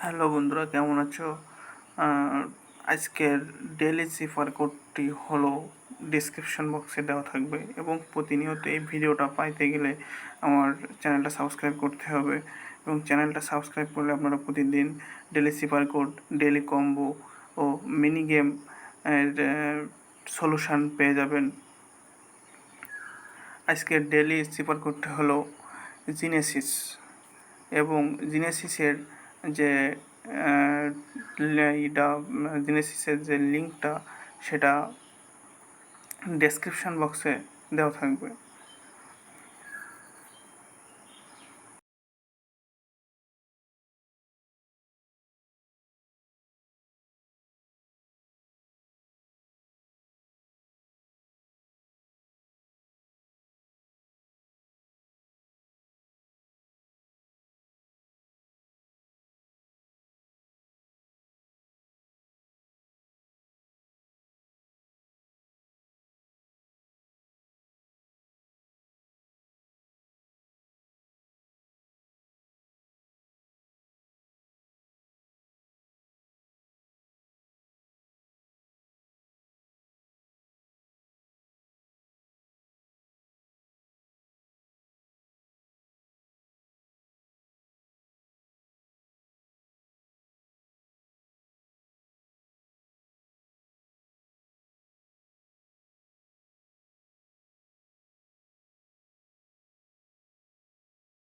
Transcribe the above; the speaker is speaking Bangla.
হ্যালো বন্ধুরা, কেমন আছো? আজকের ডেইলি সিফার কোডটি হলো ডিসক্রিপশন বক্সে দেওয়া থাকবে এবং প্রতিনিয়ত এই ভিডিওটা পাইতে গেলে আমার চ্যানেলটা সাবস্ক্রাইব করতে হবে এবং চ্যানেলটা সাবস্ক্রাইব করলে আপনারা প্রতিদিন ডেইলি সিফার কোড, ডেইলি কম্বো ও মিনি গেম এর সলিউশন পেয়ে যাবেন। আজকের ডেইলি সিফার কোডটি হলো জিনেসিস এবং জিনেসিসের যে জিনেসিসের লিঙ্কটা সেটা ডেসক্রিপশন বক্সে দেওয়া থাকবে।